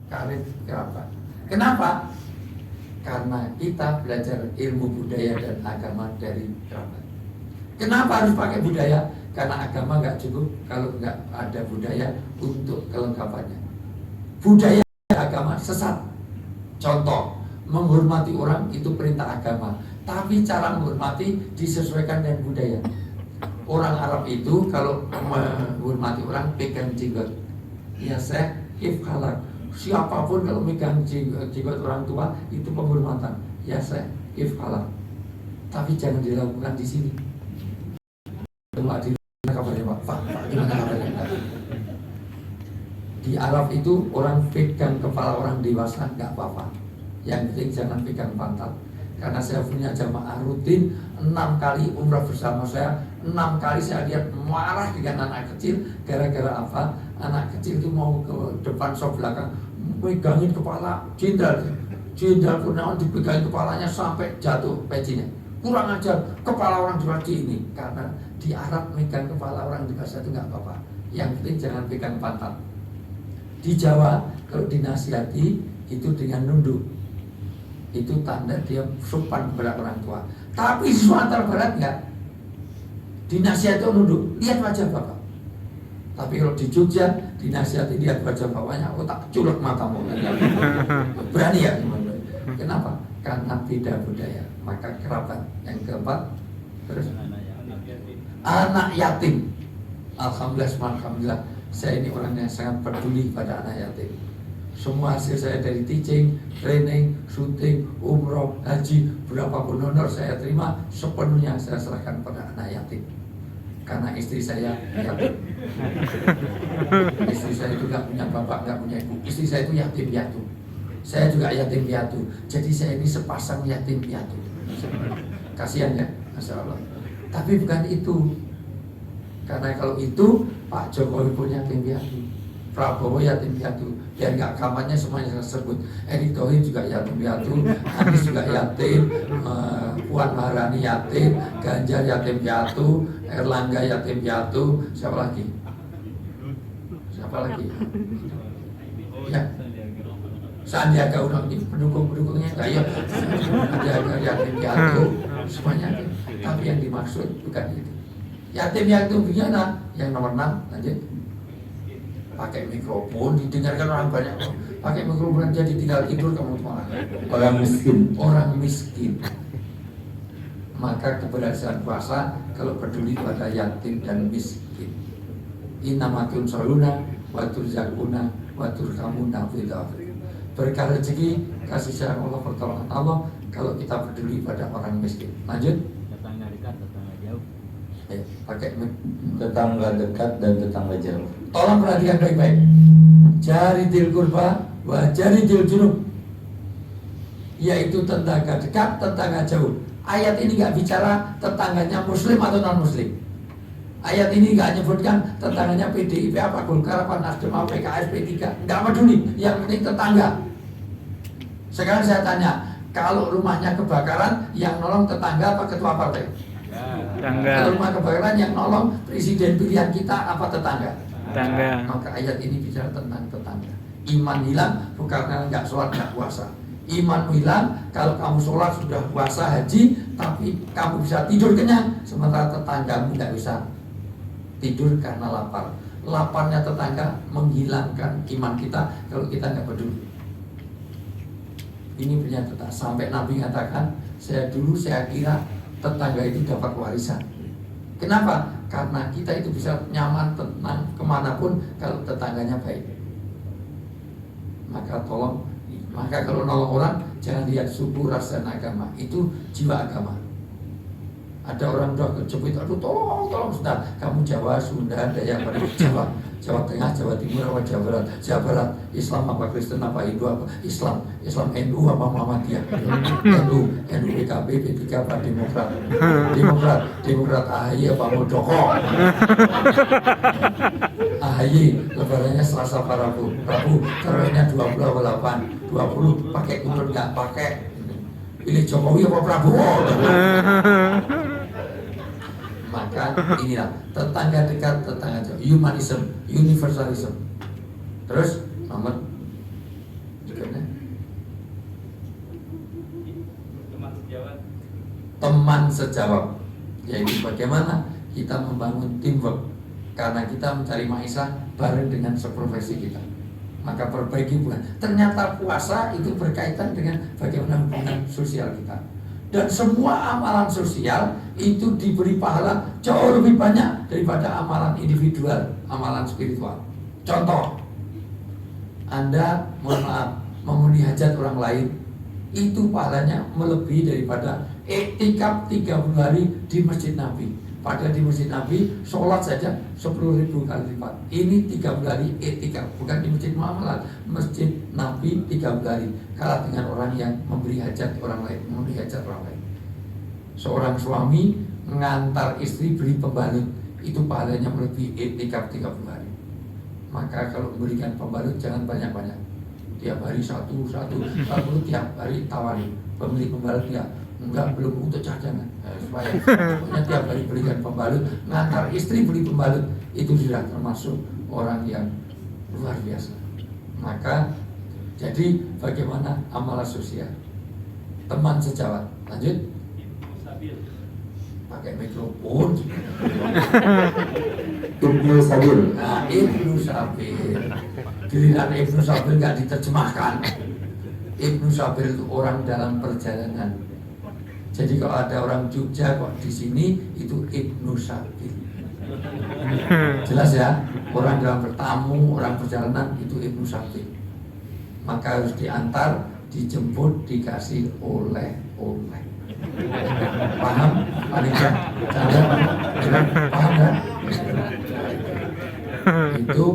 karib kerabat. Kenapa? Karena kita belajar ilmu budaya dan agama dari kerabat. Kenapa harus pakai budaya? Karena agama nggak cukup kalau nggak ada budaya untuk kelengkapannya. Budaya agama sesat. Contoh, menghormati orang itu perintah agama, tapi cara menghormati disesuaikan dengan budaya. Orang Arab itu kalau menghormati orang pegang jenggot. Ya saya ifkhalak. Siapapun kalau megang jenggot orang tua itu penghormatan. Ya saya ifkhalak. Tapi jangan dilakukan di sini. Pak, di mana kabarnya Pak? Gimana kabarnya? Di Arab itu orang pegang kepala orang dewasa nggak apa-apa. Yang penting jangan pegang pantat. Karena saya punya jamaah rutin 6 kali umrah bersama saya. 6 kali saya lihat marah dengan anak kecil. Gara-gara apa? Anak kecil itu mau ke depan sok belakang, megangin kepala jenderal Purnawan, dipegangin kepalanya sampai jatuh pecinya. Kurang ajar, kepala orang dewasa ini. Karena di Arab megang kepala orang dewasa itu nggak apa-apa. Yang penting jangan pegang pantat. Di Jawa kalau dinasihati itu dengan nunduk, itu tanda dia sopan kepada orang tua. Tapi di Sumatera Barat enggak. Dinasihati nunduk, lihat wajah bapak. Tapi kalau di Jogja dinasihati lihat wajah bapaknya, oh tak culek matamu. Berani ya? Kenapa? Karena beda budaya. Maka kerabat. Yang keempat, terus anak yatim. Alhamdulillah, saya ini orang yang sangat peduli pada anak yatim. Semua hasil saya dari teaching, training, syuting, umroh, haji, berapapun honor saya terima, sepenuhnya saya serahkan pada anak yatim. Karena istri saya yatim. Istri saya itu gak punya bapak, gak punya ibu. Istri saya itu yatim piatu. Saya juga yatim piatu. Jadi saya ini sepasang yatim piatu. Kasihan ya, Masya Allah. Tapi bukan itu. Karena kalau itu Pak Jokowi pun yatim piatu, Prabowo yatim piatu, biar nggak kamarnya semuanya tersebut. Erick Thohir juga yatim piatu, Anies juga yatim, Puan Maharani yatim, Ganjar yatim piatu, Erlangga yatim piatu, siapa lagi? Ya, Sandiaga Uno ini pendukung-pendukungnya kayak Sandiaga yatim piatu, semuanya. Tapi yang dimaksud bukan itu. Yatim yang itu gimana? Yang nomor 6 lanjut. Pakai mikrofon didengarkan orang banyak. Pakai mikrofon jadi tinggal tidur kamu malah. Orang miskin. Maka keberhasilan puasa kalau peduli pada yatim dan miskin. Innamatun saluna wa turzaquna wa turhamuna fil akhir. Berkah rezeki, kasih sayang Allah, pertolongan Allah kalau kita peduli pada orang miskin. Lanjut. Tetangga dekat, tetangga jauh. Pakai tetangga dekat dan tetangga jauh. Tolong perhatikan baik-baik. Jari dil kurba wa jari dil junub, yaitu tetangga dekat, tetangga jauh. Ayat ini nggak bicara tetangganya muslim atau non muslim. Ayat ini nggak menyebutkan tetangganya PDIP apa, Golkar apa, Nasdem apa, PKS, P3. Nggak peduli, yang penting tetangga. Sekarang saya tanya, kalau rumahnya kebakaran, yang nolong tetangga apa ketua partai? Tetangga. Kalau rumah kebakaran yang nolong presiden pilihan kita apa tetangga? Tetangga. Maka ayat ini bicara tentang tetangga. Iman hilang bukan karena nggak sholat, nggak puasa. Iman hilang kalau kamu sholat sudah puasa haji, tapi kamu bisa tidur kenyang, sementara tetanggamu nggak bisa tidur karena lapar. Laparnya tetangga menghilangkan iman kita kalau kita nggak peduli. Ini pernyataan sampai Nabi mengatakan, saya kira tetangga itu dapat warisan. Kenapa? Karena kita itu bisa nyaman, tenang, kemanapun kalau tetangganya baik. Maka kalau nolong orang jangan lihat suku, ras, dan agama. Itu jiwa agama. Ada orang doa kejepit, aduh tolong sudah, kamu Jawa, Sunda, Dayak, Jawa Tengah, Jawa Timur, apa Jawa Barat, Islam apa Kristen apa Hindu apa Islam NU apa Muhammadiyah, NU PKB, P3 apa Demokrat AHY apa Muldoko. AHY lebarannya Selasa Rabu, tarawihnya 20 pakai kunut nggak pakai, pilih Jokowi apa Prabowo. Maka inilah tetangga dekat, tetangga jauh, humanism, universalism. Terus nomor teman sejawab, yaitu bagaimana kita membangun teamwork, karena kita mencari maisha bareng dengan seprofesi kita. Maka perbaiki hubungan. Ternyata puasa itu berkaitan dengan bagaimana hubungan sosial kita. Dan semua amalan sosial itu diberi pahala jauh lebih banyak daripada amalan individual, amalan spiritual. Contoh, Anda mohon maaf memenuhi hajat orang lain, itu pahalanya melebihi daripada iktikaf 30 hari di Masjid Nabi. Padahal di Masjid Nabi sholat saja 10.000 kali lipat. Ini 30 hari iktikaf, bukan di Masjid Muhammad, Masjid Nabi 30 hari. Kalah dengan orang yang memberi hajat orang lain, memberi hajat orang lain. Seorang suami mengantar istri beli pembalut, itu pahalanya melebihi iktikaf 30 hari. Maka kalau memberikan pembalut jangan banyak-banyak. Tiap hari satu, tiap hari tawari. Pemilik pembalut ya, enggak, belum untuk cadangan. Supaya pokoknya tiap hari belikan pembalut, ngantar istri beli pembalut, itu sudah termasuk orang yang luar biasa. Maka jadi bagaimana amalan sosial, teman sejawat. Lanjut, pakai mikrofon. Ibnu Sabil. Nah, Ibnu Sabil, giliran Ibnu Sabil nggak diterjemahkan. Ibnu Sabil itu orang dalam perjalanan. Jadi kalau ada orang Jogja kok di sini, itu Ibnu Sabil. Jelas ya, orang dalam bertamu, orang perjalanan itu Ibnu Sabil. Maka harus diantar, dijemput, dikasih oleh-oleh. Paham? Paling paham kan? Itu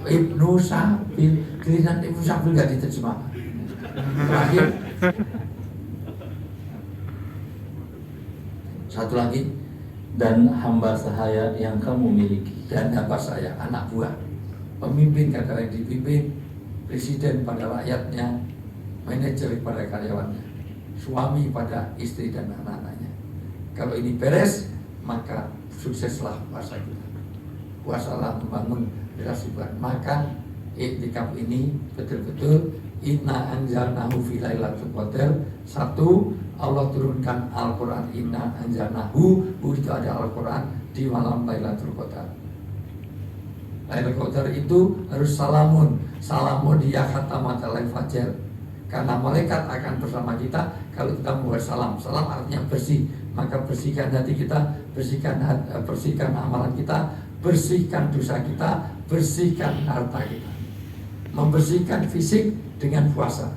Ibnu Sabil. Giliran Ibnu Sabil nggak diterjemahkan. Terakhir, satu lagi, Dan hamba sahaya yang kamu miliki. dan hamba saya, anak buah. Pemimpin kadang yang dipimpin, presiden pada rakyatnya, manajer pada karyawannya, suami pada istri dan anak-anaknya. Kalau ini beres, maka sukseslah puasa kita. Puasalah membangun relasi Tuhan. Maka iktikaf ini betul-betul inna anzalnahu fi lailatul qadar. Satu, Allah turunkan Al-Quran, inna anzalnahu, itu ada Al-Quran di malam Lailatul Qadar. Lailatul Qadar itu harus salamun ya khatamatul fajar. Karena malaikat akan bersama kita kalau kita membawa salam. Salam artinya bersih. Maka bersihkan hati kita, bersihkan amalan kita, bersihkan dosa kita, bersihkan harta kita. Membersihkan fisik dengan puasa,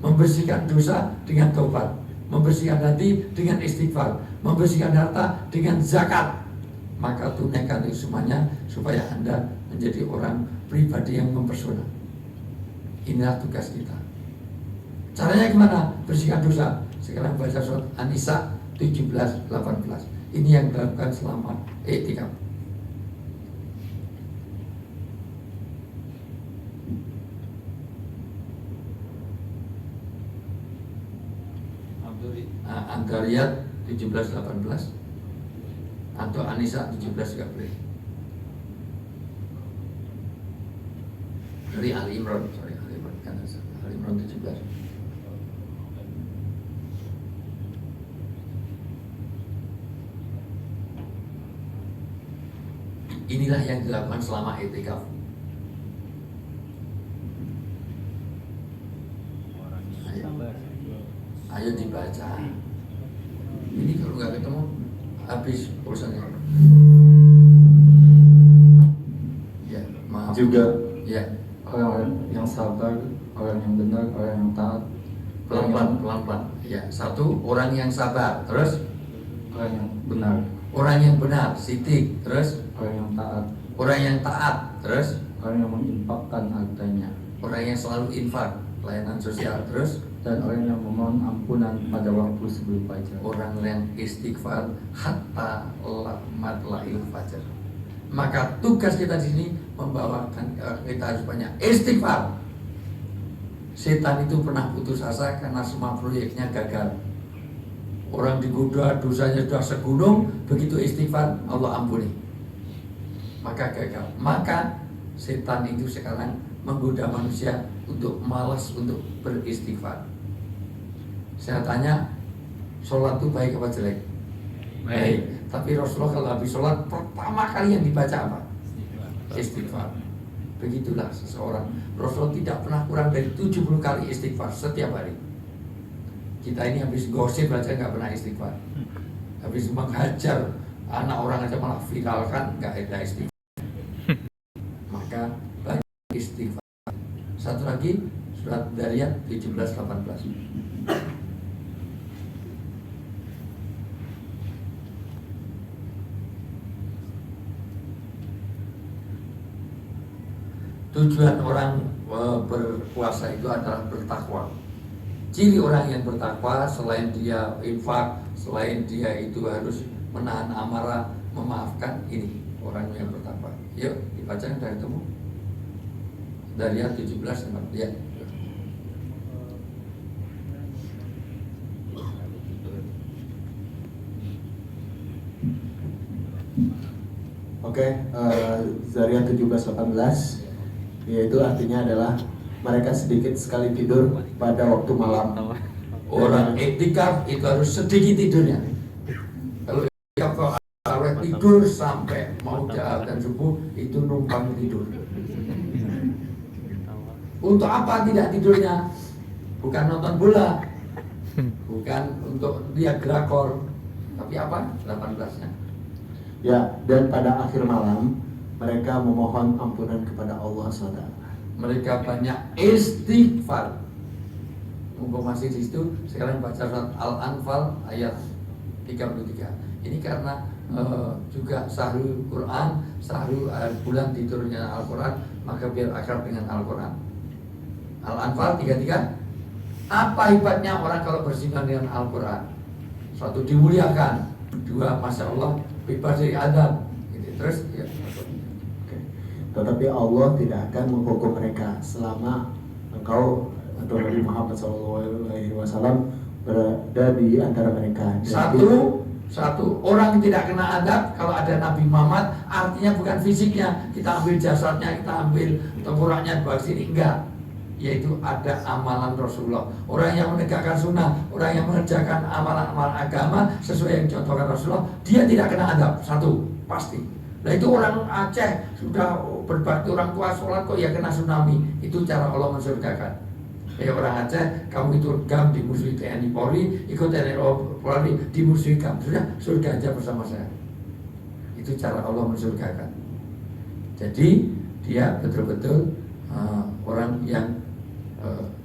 membersihkan dosa dengan taubat, membersihkan hati dengan istighfar, membersihkan harta dengan zakat. Maka tunaikan itu semuanya supaya Anda menjadi orang pribadi yang mempesona. Inilah tugas kita. Caranya gimana? Bersihkan dosa. Sekarang baca surat An-Nisa 17-18. Ini yang dilakukan selama iktikaf. Antariyat 17-18 atau An-Nisa 17 juga boleh. Dari Ali Imran, Ali Imran kan Ali Imran 17. Inilah yang dilakukan selama iktikaf. Ayo dibaca. Ini kalau nggak ketemu habis urusannya. Ya, maaf. Juga Ya, orang yang sabar, orang yang benar, orang yang taat. pelan-pelan. Ya, satu, orang yang sabar. Terus Orang yang benar, orang yang benar, sidik. Terus orang yang taat, orang yang taat. Terus orang yang menginfakkan hartanya, orang yang selalu infak, pelayanan sosial. Terus dan orang yang memohon ampunan pada waktu sebelum fajar. orang yang istighfar hatta matla'il fajar. Maka tugas kita di sini membawakan kita harus banyak istighfar. Setan itu pernah putus asa karena semua proyeknya gagal. Orang digoda, dosanya sudah segunung, begitu istighfar Allah ampuni, maka gagal. Maka setan itu sekarang menggoda manusia untuk malas untuk beristighfar. Saya tanya, sholat itu baik apa jelek? Baik. Tapi Rasulullah kalau habis sholat pertama kali yang dibaca apa? Istighfar. Begitulah seseorang. Rasulullah tidak pernah kurang dari 70 kali istighfar setiap hari. Kita ini habis gosip aja nggak pernah istighfar. Habis menghajar anak orang aja malah viralkan, nggak ada istighfar. Maka banyak istighfar. Satu lagi surat Dariyat 17-18. Tujuan orang berpuasa itu adalah bertakwa. Ciri orang yang bertakwa selain dia infak, selain dia itu harus menahan amarah, memaafkan, ini orang yang bertakwa. Yuk dibaca dari temu. Dari 17 ya. Oke, Zariyat 17-18, yaitu artinya adalah mereka sedikit sekali tidur pada waktu malam. Orang etikaf itu harus sedikit tidurnya. Kalau etikaf kalau tidur sampai mau jalan subuh itu numpang tidur. Untuk apa tidak tidurnya? Bukan nonton bola, bukan untuk lihat drakor, tapi apa? 18-nya. Ya, dan pada akhir malam mereka memohon ampunan kepada Allah SWT. Mereka banyak istighfar. Mumpung masih di situ, sekarang baca surat Al-Anfal ayat 33. Ini karena juga Syahrul Quran, Syahrul bulan tidurnya Al-Quran, maka biar akrab dengan Al-Quran. Al-Anfal 33. Apa hebatnya orang kalau bersinggungan dengan Al-Quran? Satu, dimuliakan. Dua, Masya Allah, bebas dari adab. Terus ya. Tetapi Allah tidak akan menghukum mereka selama engkau atau Nabi Muhammad SAW berada di antara mereka. Satu, orang tidak kena adab kalau ada Nabi Muhammad, artinya bukan fisiknya, kita ambil jasadnya, kita ambil tengkoraknya di sini, enggak. Yaitu ada amalan Rasulullah. Orang yang menegakkan sunnah, orang yang mengerjakan amalan-amalan agama sesuai yang dicontohkan Rasulullah, dia tidak kena adab. Satu, pasti. Nah itu orang Aceh sudah berbakti orang tua sholat kok ya kena tsunami. Itu cara Allah mensurgakan. Kayak orang Aceh, kamu itu gam dimusuhi TNI Polri, ikut TNI Polri dimusuhi gam. Sudah, surga aja bersama saya. Itu cara Allah mensurgakan. Jadi dia betul-betul orang yang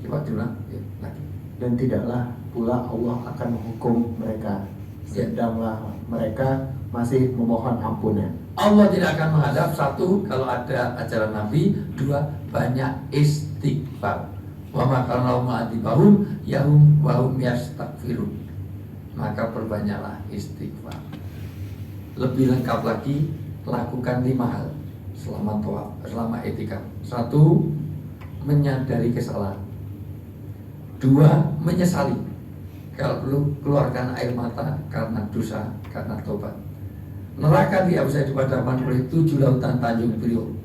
coba diulang lagi. Dan tidaklah pula Allah akan menghukum mereka, sedanglah mereka masih memohon ampunan. Allah tidak akan menghadap. Satu, kalau ada ajaran Nabi. Dua, banyak istighfar. Wa makanallahu ma'adibahum yahum wahum yastakfirun. Maka perbanyaklah istighfar. Lebih lengkap lagi, lakukan 5 hal selama tawaf, selama etikaf. Satu, menyadari kesalahan. Dua, menyesali. Kalau perlu keluarkan air mata karena dosa, karena tobat. Neraka tidak bisa dipadamkan oleh 7 lautan Tanjung Priok,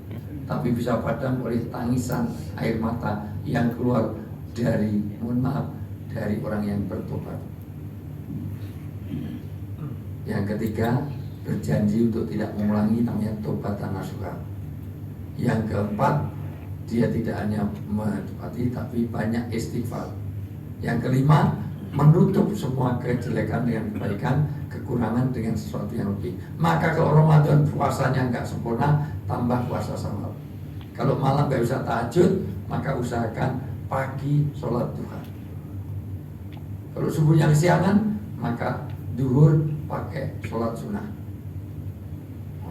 tapi bisa padam oleh tangisan air mata yang keluar dari, mohon maaf, dari orang yang bertobat. Yang ketiga, berjanji untuk tidak mengulangi, namanya tobatan nasuha. Yang keempat, dia tidak hanya menepati tapi banyak istighfar. Yang kelima, menutup semua kejelekan dengan kebaikan, kekurangan dengan sesuatu yang lebih. Maka kalau Ramadan puasanya nggak sempurna, tambah puasa sama. Kalau malam nggak bisa tahajud, maka usahakan pagi sholat duha. Kalau subuhnya kesiangan, maka duhur pakai sholat sunnah.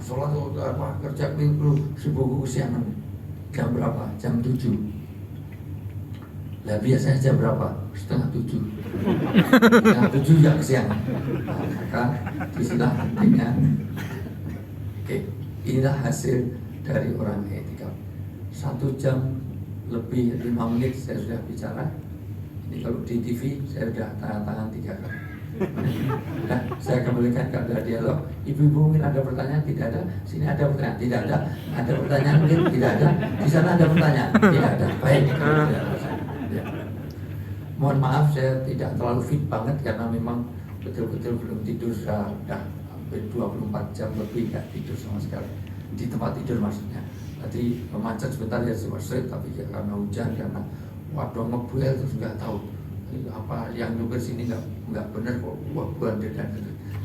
Sholat apa kerja minggu subuh kesiangan jam berapa? Jam 7. Lah biasanya jam berapa? Setengah 7. Setengah 7 ya kesiangan. Nah, maka disinilah pentingnya. Oke, inilah hasil dari orang etikaf. 1 jam lebih 5 menit saya sudah bicara. Ini kalau di TV saya sudah tangan 3 kali. Nah, saya kembalikan kepada dialog. Ibu-ibu mungkin ada pertanyaan? Tidak ada. Sini ada pertanyaan? Tidak ada. Ada pertanyaan? Mungkin tidak ada. Di sana ada pertanyaan? Tidak ada. Baik. Ya. Mohon maaf saya tidak terlalu fit banget karena memang betul-betul belum tidur, sudah hampir 24 jam lebih nggak tidur sama sekali di tempat tidur maksudnya. Tadi macet sebentar ya street, tapi ya karena hujan, karena waduh ngebuel terus nggak tahu apa yang nyupir sini nggak bener kok buat dan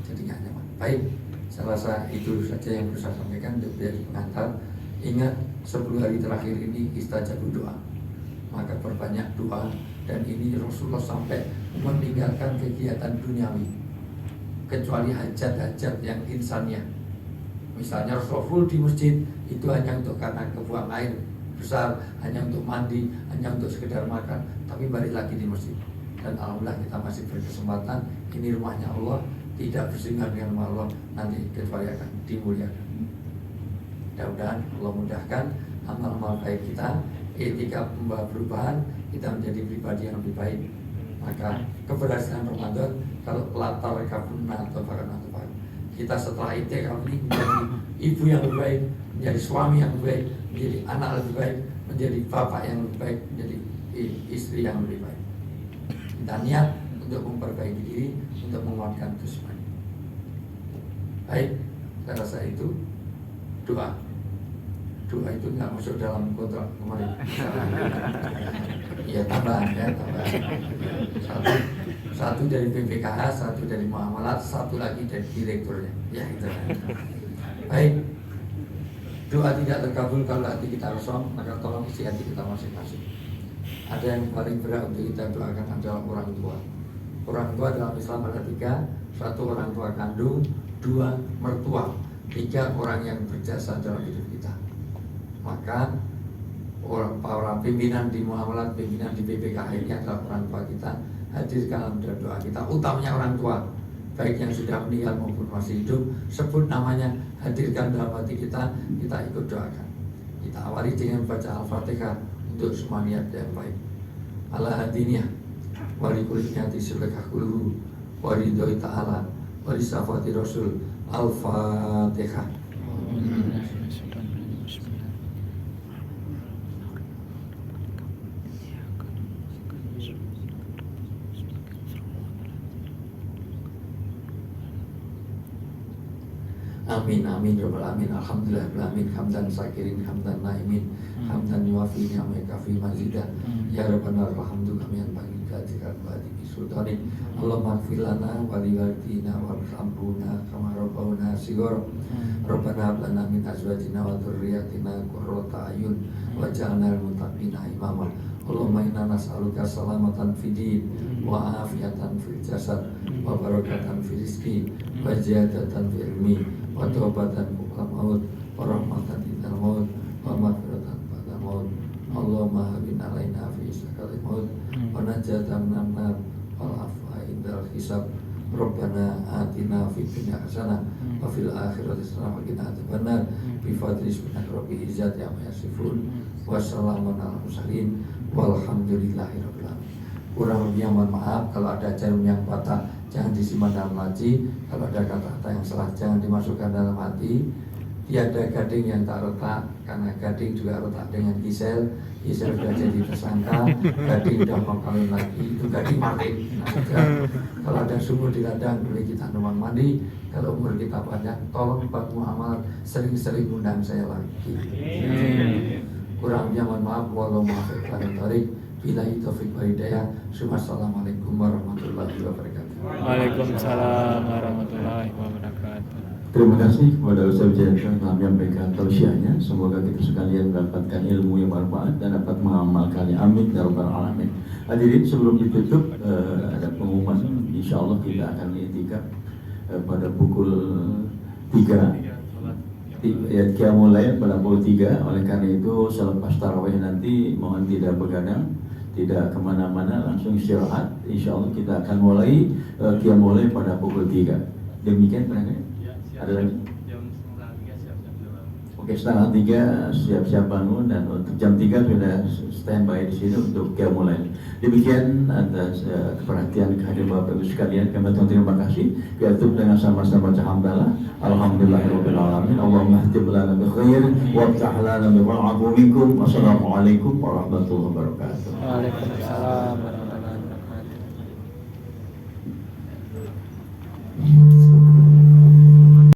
jadi nggak nyaman. Baik, saya rasa itu saja yang bisa saya sampaikan dari pengantar. Ingat 10 hari terakhir ini istajabu doa, maka perbanyak doa. Dan ini Rasulullah sampai meninggalkan kegiatan duniawi kecuali hajat-hajat yang insaniah. Misalnya Rasulullah full di masjid itu hanya untuk karena kebuang air besar, hanya untuk mandi, hanya untuk sekedar makan, tapi balik lagi di masjid. Dan alhamdulillah kita masih berkesempatan, ini rumahnya Allah, tidak bersinggungan dengan rumah Allah, nanti kecuali akan dimuliakan. Mudah-mudahan Allah mudahkan amal-amal baik kita, etika membawa perubahan, kita menjadi pribadi yang lebih baik. Maka keberhasilan Ramadan kalau latar kabuna atau bahkan kita setelah itikaf ini menjadi ibu yang lebih baik, menjadi suami yang lebih baik, menjadi anak lebih baik, menjadi bapak yang lebih baik, menjadi istri yang lebih baik. Kita niat untuk memperbaiki diri, untuk menguatkan itu semuanya. Baik, saya rasa itu doa. Doa itu nggak masuk dalam kontrak kemarin. Ya tambahan ya, tambahan. Satu dari BPKH, satu dari muamalat, satu lagi dari direkturnya. Ya itu. Baik. Doa tidak terkabul kalau hati kita kosong, maka tolong isi hati kita masing-masing. Ada yang paling berat untuk kita doakan adalah orang tua. Orang tua dalam Islam ada 3, 1 orang tua kandung, 2 mertua, 3 orang yang berjasa dalam hidup kita. Maka para pimpinan di muamalat, pimpinan di BPKH ini adalah orang tua kita. Hadirkan dalam doa kita, utamanya orang tua, baik yang sudah meninggal maupun masih hidup, sebut namanya, hadirkan dalam hati kita, kita ikut doakan. Kita awali dengan baca Al-Fatihah untuk semua niat yang baik. Ala hadiniyah wali kulinyati sulekahuluhu waridoi ta'ala wali safati rasul. Al-Fatihah. Amin amin ya rabbal alamin. Alhamdulillah rabbil alamin. Hamdan sakirin, hamdan naimin, hamdan yuafi ni'amaka fi mazidah. Ya rabbana alhamdu kami yang bagi kajikan badi bisultani. Allahumma ighfir lana wa liwalidina warhamhuna kama rabbawna shighara. Rabbana hab lana min azwajina wa dhurriyyatina qurrata a'yun waj'alna lil muttaqina imama. Allahumma inna nas'aluka salamatan fid din wa afiatan fil jasad wa barakatan fil rizqi wa ziyadatan fil ilmi wa taubatan qabla maut wa rahmatan indal maut wa maghfiratan ba'da maut. Allahumma habin alaina fi sakaratil maut wa najatan minan nar wal afwa indal hisab. Rabbana atina fid dunya hasanah wa fil akhirati hasanah wa qina adzabannar. Bi fadli subhana rabbil izzati amma yasifun wa salamun alal mursalin walhamdulillahi rabbil alamin. Kurang lebihnya mohon maaf. Kalau ada jarum yang patah jangan disimpan dalam laci, kalau ada kata-kata yang salah jangan dimasukkan dalam hati. Tiada gading yang tak retak, karena gading juga retak dengan Gisel. Gisel sudah jadi tersangka, gading sudah mau kawin lagi, itu gading mati. Kalau ada sumur di ladang boleh kita numpang mandi. Kalau umur kita panjang, tolong buat muamalah, sering-sering undang saya lagi. Kurangnya mohon maaf. Wallahu muwaffiq tarik. Billahi taufiq wal hidayah. Assalamualaikum warahmatullahi wabarakatuh. Waalaikumsalam warahmatullahi wabarakatuh. Terima kasih kepada Ustaz Jain yang telah menyampaikan tausiahnya. Semoga kita sekalian mendapatkan ilmu yang bermanfaat dan dapat mengamalkannya. Amin ya rabbal alamin. Hadirin, sebelum ditutup ada pengumuman. Insya Allah kita akan i'tikaf pada pukul 3. Ya, qiyamul lail pada pukul 3. Oleh karena itu selepas tarawih nanti mohon tidak begadang, tidak kemana-mana, langsung istirahat. Insya Allah kita akan mulai qiyamul lail pada pukul 3. Demikian barangkali. Ada lagi? Oke, setengah 3 siap-siap bangun, dan untuk jam 3 sudah standby di sini untuk qiyamul lail. Demikian atas keperhatian kehadiran Bapak Ibu sekalian, kami terima kasih. Kita tutup dengan sama-sama baca hamdalah. Alhamdulillahirabbil alamin. Allahumma htib lana bi khair waftah lana bi rahmatika minkum. Wassalamualaikum warahmatullahi wabarakatuh. Waalaikumsalam warahmatullahi wabarakatuh.